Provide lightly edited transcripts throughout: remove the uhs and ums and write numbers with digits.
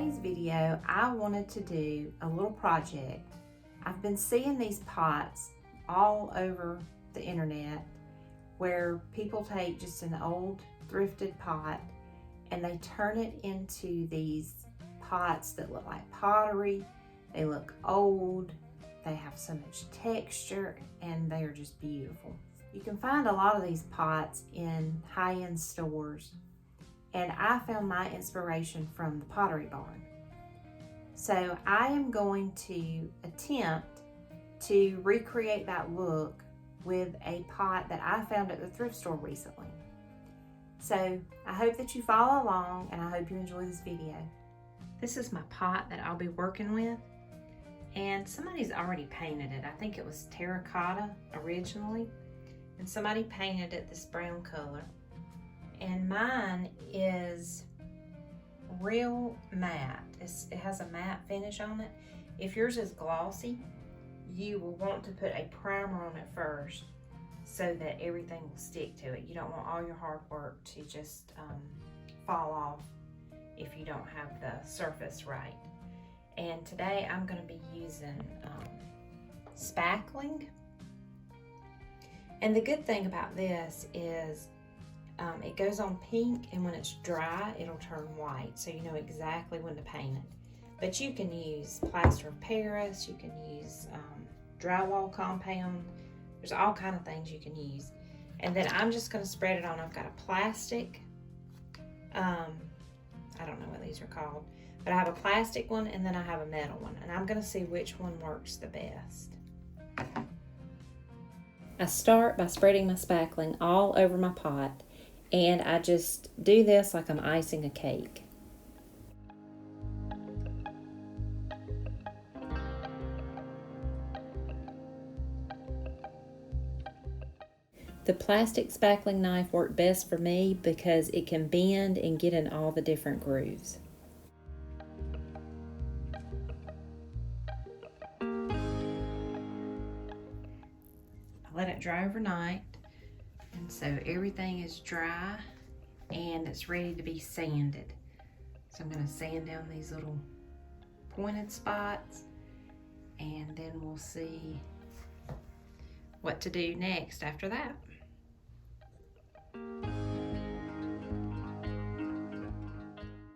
today's video, I wanted to do a little project. I've been seeing these pots all over the internet where people take just an old thrifted pot and they turn it into these pots that look like pottery. They look old, they have so much texture, and they are just beautiful. You can find a lot of these pots in high-end stores, and I found my inspiration from the Pottery Barn. So I am going to attempt to recreate that look with a pot that I found at the thrift store recently. So I hope that you follow along, and I hope you enjoy this video. This is my pot that I'll be working with, and somebody's already painted it. I think it was terracotta originally, and somebody painted it this brown color. And mine is real matte. It has a matte finish on it. If yours is glossy, you will want to put a primer on it first so that everything will stick to it. You don't want all your hard work to just fall off if you don't have the surface right. And today I'm going to be using spackling. And the good thing about this is it goes on pink, and when it's dry, it'll turn white, so you know exactly when to paint it. But you can use plaster of Paris, you can use drywall compound. There's all kinds of things you can use. And then I'm just going to spread it on. I've got a plastic, I don't know what these are called, but I have a plastic one and then I have a metal one, and I'm going to see which one works the best. I start by spreading my spackling all over my pot, and I just do this like I'm icing a cake. The plastic spackling knife worked best for me because it can bend and get in all the different grooves. I let it dry overnight, and so everything is dry and it's ready to be sanded. So I'm going to sand down these little pointed spots, and then we'll see what to do next after that.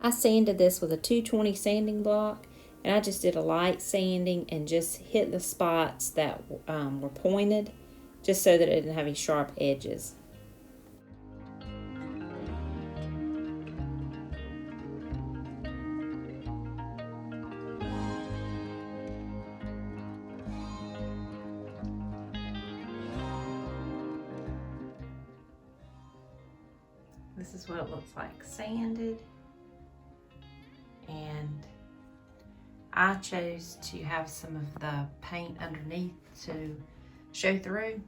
I sanded this with a 220 sanding block, and I just did a light sanding and just hit the spots that were pointed, just so that it didn't have any sharp edges. This is what it looks like sanded, and I chose to have some of the paint underneath to show through,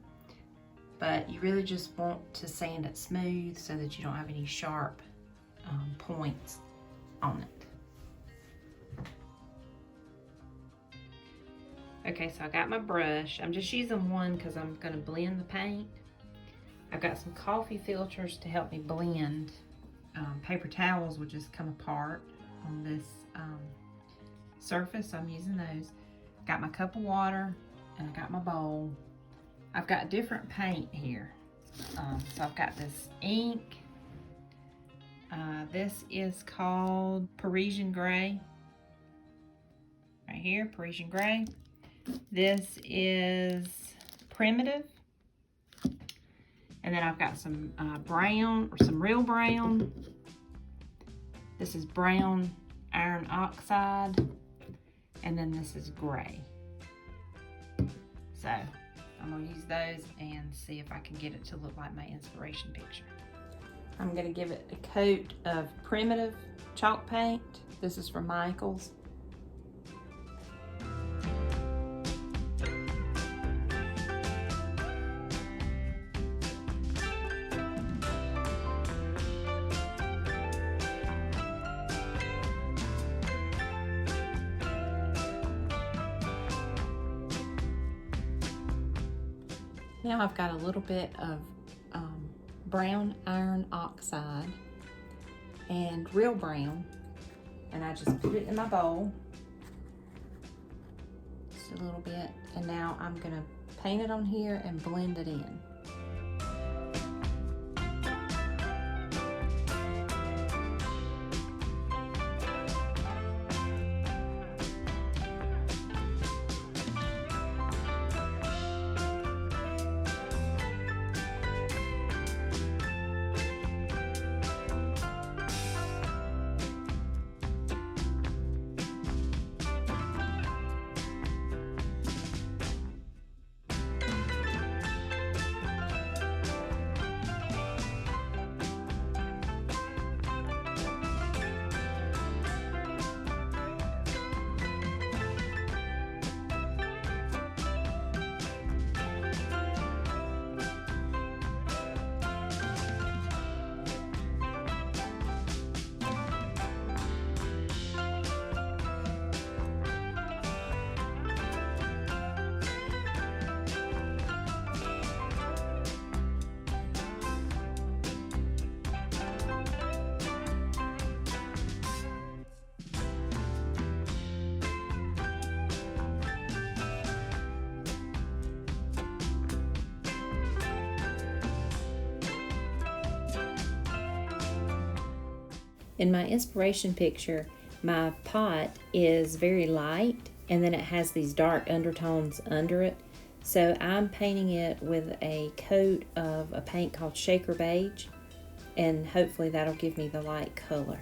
but you really just want to sand it smooth so that you don't have any sharp points on it. Okay, so I got my brush. I'm just using one because I'm going to blend the paint. I've got some coffee filters to help me blend. Paper towels would just come apart on this surface, so I'm using those. Got my cup of water, and I got my bowl. I've got different paint here. So I've got this ink. This is called Parisian Gray. Right here, Parisian Gray. This is Primitive. And then I've got some brown, or some real brown. This is brown iron oxide. And then this is gray. So I'm gonna use those and see if I can get it to look like my inspiration picture. I'm gonna give it a coat of Primitive chalk paint. This is from Michael's. Now I've got a little bit of brown iron oxide and real brown, And I just put it in my bowl. Just a little bit. And now I'm gonna paint it on here and blend it in. In my inspiration picture, my pot is very light and then it has these dark undertones under it. So I'm painting it with a coat of a paint called Shaker Beige, and hopefully that'll give me the light color.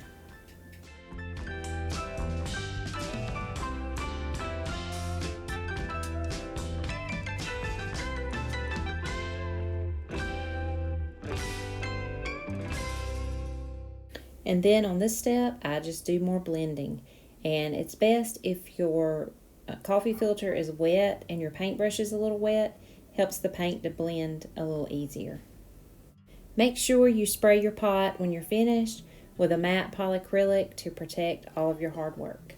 And then on this step, I just do more blending. And it's best if your coffee filter is wet and your paintbrush is a little wet. Helps the paint to blend a little easier. Make sure you spray your pot when you're finished with a matte polyacrylic to protect all of your hard work.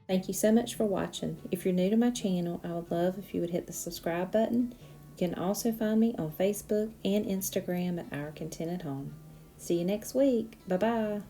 Thank you so much for watching. If you're new to my channel, I would love if you would hit the subscribe button. You can also find me on Facebook and Instagram at Our Contented Home. See you next week. Bye-bye.